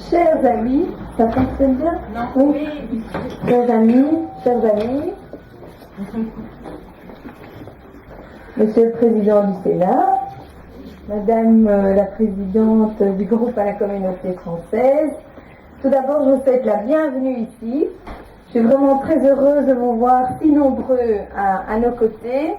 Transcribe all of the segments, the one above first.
Chers amis, ça fonctionne bien? Oui. Chers amis, Monsieur le Président du Sénat, Madame la Présidente du groupe à la communauté française, tout d'abord je vous souhaite la bienvenue ici. Je suis vraiment très heureuse de vous voir si nombreux à nos côtés.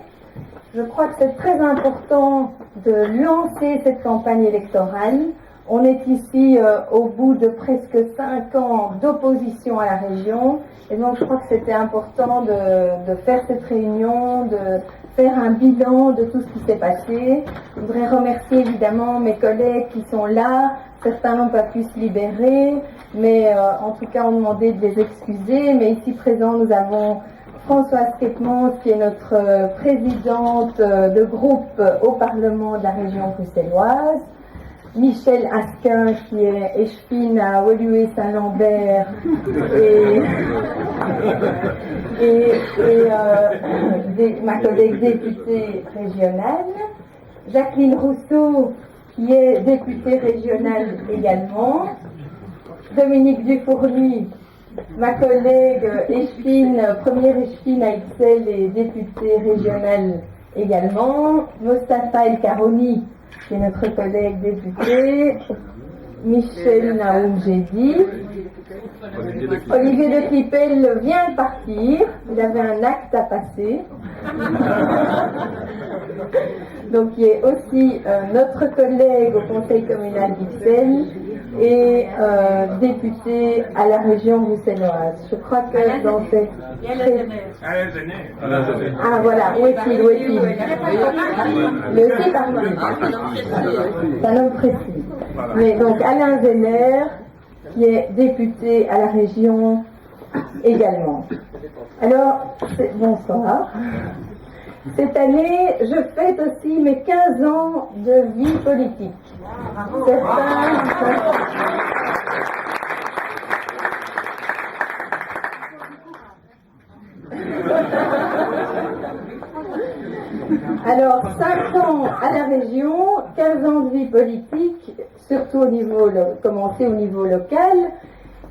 Je crois que c'est très important de lancer cette campagne électorale. On est ici au bout de presque 5 ans d'opposition à la région, et donc je crois que c'était important de faire cette réunion, de faire un bilan de tout ce qui s'est passé. Je voudrais remercier évidemment mes collègues qui sont là. Certains n'ont pas pu se libérer, mais en tout cas ont demandé de les excuser. Mais ici présent, nous avons Françoise Quetmans, qui est notre présidente de groupe au Parlement de la région bruxelloise, Michel Asquin, qui est échevine à Woluwe-Saint-Lambert et ma collègue députée régionale, Jacqueline Rousseau, qui est députée régionale également, Dominique Dufourny, ma collègue échevine, première échevine à Ixelles et députée régionale également, Mostafa El Karoni, qui est notre collègue député, Michel Naoum-Jedi, Olivier de Clipel vient de partir, il avait un acte à passer, donc il est aussi notre collègue au conseil communal d'Ixelles et député à la région bruxelloise. Je crois que dans cette... Ah voilà, où est-il? Le aussi parti. C'est un homme précis. Mais donc Alain Zener, qui est député à la région également. Alors, bonsoir. Cette année, je fête aussi mes 15 ans de vie politique. Alors, 5 ans à la région, 15 ans de vie politique, surtout commencé au niveau local.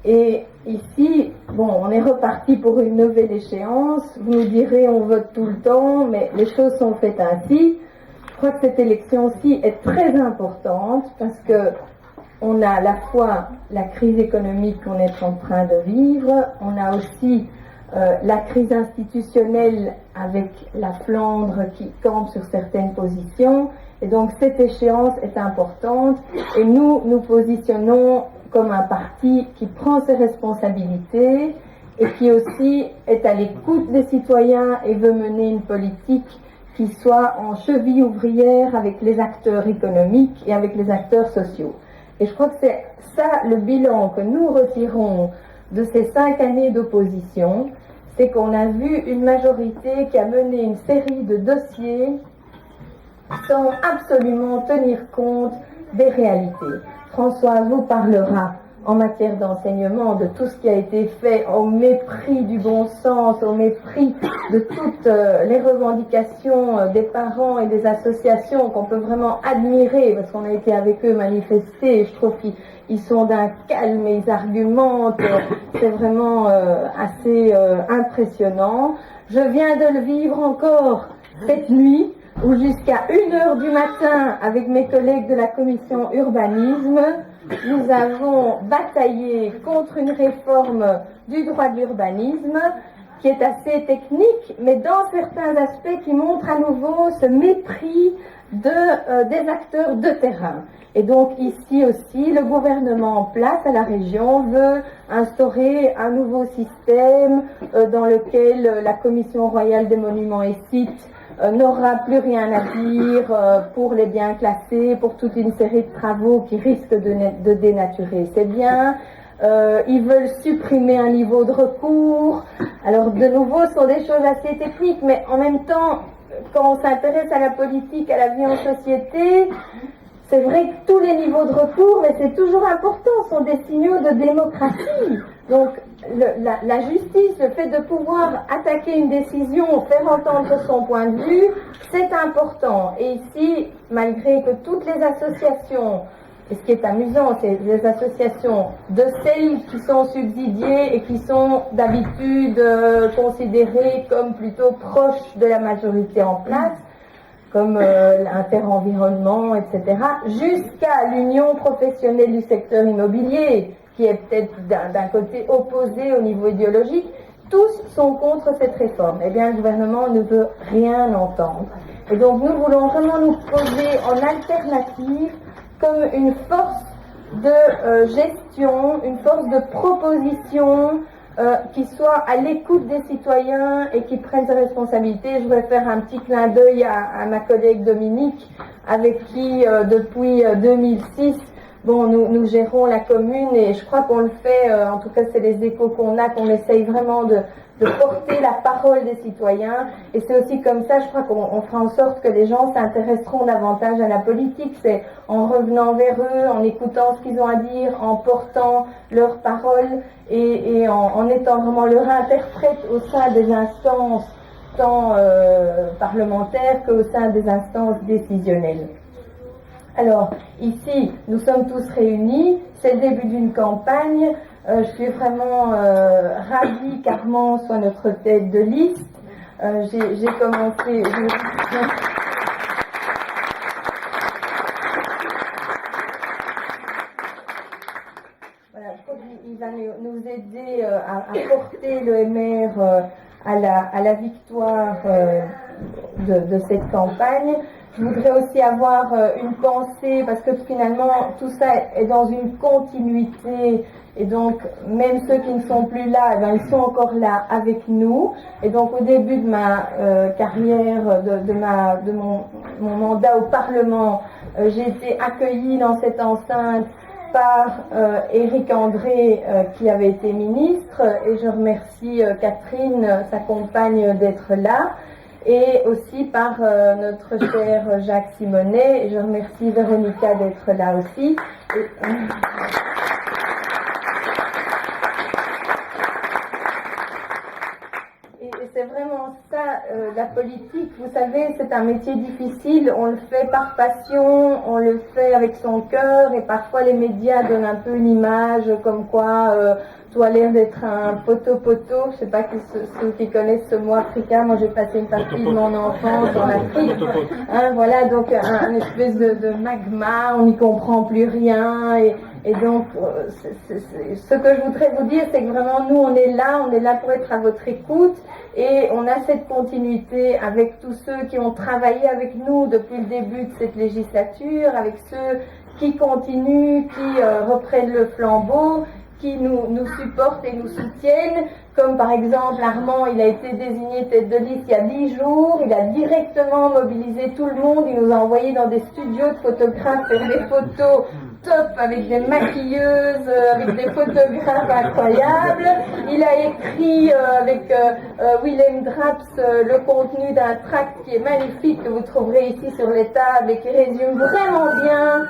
Et ici, bon, on est reparti pour une nouvelle échéance. Vous nous direz, on vote tout le temps, mais les choses sont faites ainsi. Je crois que cette élection-ci est très importante parce que on a à la fois la crise économique qu'on est en train de vivre, on a aussi la crise institutionnelle avec la Flandre qui campe sur certaines positions. Et donc cette échéance est importante et nous positionnons comme un parti qui prend ses responsabilités et qui aussi est à l'écoute des citoyens et veut mener une politique qui soit en cheville ouvrière avec les acteurs économiques et avec les acteurs sociaux. Et je crois que c'est ça le bilan que nous retirons de ces 5 années d'opposition, c'est qu'on a vu une majorité qui a mené une série de dossiers sans absolument tenir compte des réalités. Françoise vous parlera en matière d'enseignement de tout ce qui a été fait au mépris du bon sens, au mépris de toutes les revendications des parents et des associations qu'on peut vraiment admirer parce qu'on a été avec eux manifester et je trouve qu'ils sont d'un calme et ils argumentent, c'est vraiment assez impressionnant. Je viens de le vivre encore cette nuit où jusqu'à 1h du matin, avec mes collègues de la commission urbanisme, nous avons bataillé contre une réforme du droit de l'urbanisme qui est assez technique, mais dans certains aspects qui montrent à nouveau ce mépris des acteurs de terrain. Et donc ici aussi, le gouvernement en place à la région veut instaurer un nouveau système dans lequel la Commission royale des monuments et sites n'aura plus rien à dire pour les biens classés, pour toute une série de travaux qui risquent de dénaturer ces biens. Ils veulent supprimer un niveau de recours. Alors de nouveau, ce sont des choses assez techniques, mais en même temps, quand on s'intéresse à la politique, à la vie en société, c'est vrai que tous les niveaux de recours, mais c'est toujours important, sont des signaux de démocratie. Donc la justice, le fait de pouvoir attaquer une décision, faire entendre son point de vue, c'est important. Et ici, malgré que toutes les associations Et ce qui est amusant, c'est les associations de celles qui sont subsidiées et qui sont d'habitude considérées comme plutôt proches de la majorité en place, comme l'interenvironnement, etc., jusqu'à l'union professionnelle du secteur immobilier, qui est peut-être d'un côté opposé au niveau idéologique. Tous sont contre cette réforme. Eh bien, le gouvernement ne veut rien entendre. Et donc, nous voulons vraiment nous poser en alternative comme une force de gestion, une force de proposition qui soit à l'écoute des citoyens et qui prenne ses responsabilités. Je voudrais faire un petit clin d'œil à ma collègue Dominique, avec qui depuis 2006, bon, nous gérons la commune et je crois qu'on le fait, en tout cas c'est les échos qu'on a, qu'on essaye vraiment de porter la parole des citoyens. Et c'est aussi comme ça, je crois qu'on fera en sorte que les gens s'intéresseront davantage à la politique. C'est en revenant vers eux, en écoutant ce qu'ils ont à dire, en portant leurs paroles et en étant vraiment leur interprète au sein des instances tant parlementaires qu'au sein des instances décisionnelles. Alors, ici, nous sommes tous réunis, c'est le début d'une campagne. Je suis vraiment ravie qu'Armand soit notre tête de liste. J'ai commencé... Voilà, je crois qu'il va nous aider à porter le MR à la victoire de cette campagne. Je voudrais aussi avoir une pensée, parce que finalement tout ça est dans une continuité, et donc même ceux qui ne sont plus là, eh bien, ils sont encore là avec nous. Et donc au début de ma carrière, de mon mandat au Parlement, j'ai été accueillie dans cette enceinte par Éric André, qui avait été ministre, et je remercie Catherine, sa compagne, d'être là. Et aussi par notre cher Jacques Simonet, et je remercie Véronica d'être là aussi. Et c'est vraiment ça, la politique. Vous savez, c'est un métier difficile, on le fait par passion, on le fait avec son cœur, et parfois les médias donnent un peu une image comme quoi tu as l'air d'être un poteau-poteau. Je sais pas ceux qui connaissent ce mot africain. Moi, j'ai passé une partie de mon enfance en Afrique. Hein, voilà, donc un espèce de magma, on n'y comprend plus rien. Et donc, ce que je voudrais vous dire, c'est que vraiment, nous, on est là pour être à votre écoute. Et on a cette continuité avec tous ceux qui ont travaillé avec nous depuis le début de cette législature, avec ceux qui continuent, qui reprennent le flambeau, qui nous supportent et nous soutiennent, comme par exemple Armand, il a été désigné tête de liste il y a 10 jours, il a directement mobilisé tout le monde, il nous a envoyé dans des studios de photographes faire des photos top avec des maquilleuses, avec des photographes incroyables. Il a écrit avec Willem Draps le contenu d'un tract qui est magnifique que vous trouverez ici sur les tables et qui résume vraiment bien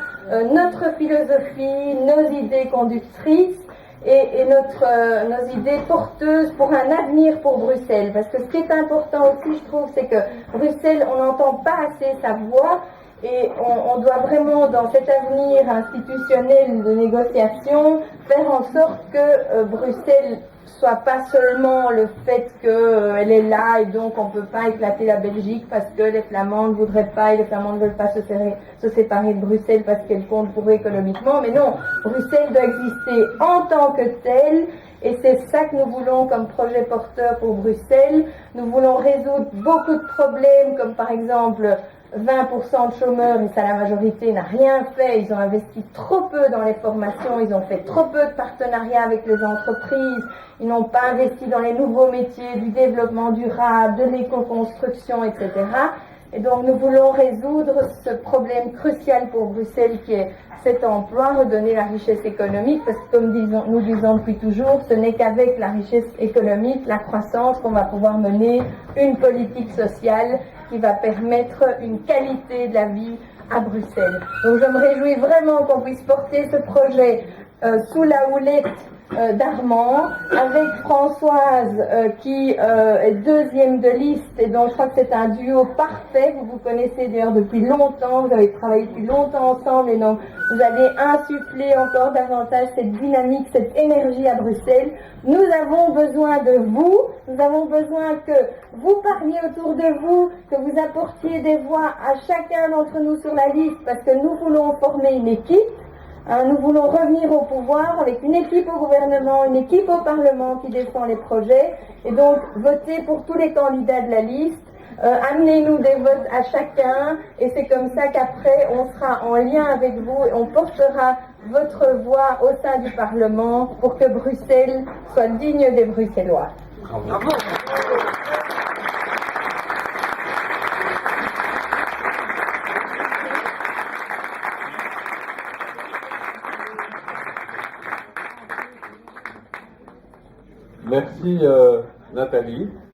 notre philosophie, nos idées conductrices et nos idées porteuses pour un avenir pour Bruxelles. Parce que ce qui est important aussi, je trouve, c'est que Bruxelles, on n'entend pas assez sa voix. Et on doit vraiment, dans cet avenir institutionnel de négociation, faire en sorte que Bruxelles soit pas seulement le fait qu'elle est là et donc on peut pas éclater la Belgique parce que les Flamands ne voudraient pas et les Flamands ne veulent pas se séparer de Bruxelles parce qu'elle compte pour eux économiquement. Mais non, Bruxelles doit exister en tant que telle. Et c'est ça que nous voulons comme projet porteur pour Bruxelles. Nous voulons résoudre beaucoup de problèmes, comme par exemple 20% de chômeurs, et ça la majorité n'a rien fait. Ils ont investi trop peu dans les formations, ils ont fait trop peu de partenariats avec les entreprises, ils n'ont pas investi dans les nouveaux métiers du développement durable, de l'éco-construction, etc. Et donc nous voulons résoudre ce problème crucial pour Bruxelles qui est cet emploi, redonner la richesse économique, parce que comme nous disons depuis toujours, ce n'est qu'avec la richesse économique, la croissance, qu'on va pouvoir mener une politique sociale qui va permettre une qualité de la vie à Bruxelles. Donc je me réjouis vraiment qu'on puisse porter ce projet sous la houlette d'Armand, avec Françoise qui est deuxième de liste, et donc je crois que c'est un duo parfait. Vous vous connaissez d'ailleurs depuis longtemps, vous avez travaillé depuis longtemps ensemble, et donc vous avez insufflé encore davantage cette dynamique, cette énergie à Bruxelles. Nous avons besoin de vous, nous avons besoin que vous parliez autour de vous, que vous apportiez des voix à chacun d'entre nous sur la liste, parce que nous voulons former une équipe. Nous voulons revenir au pouvoir avec une équipe au gouvernement, une équipe au Parlement qui défend les projets. Et donc, votez pour tous les candidats de la liste. Amenez-nous des votes à chacun. Et c'est comme ça qu'après, on sera en lien avec vous et on portera votre voix au sein du Parlement pour que Bruxelles soit digne des Bruxellois. Bravo. Merci Nathalie.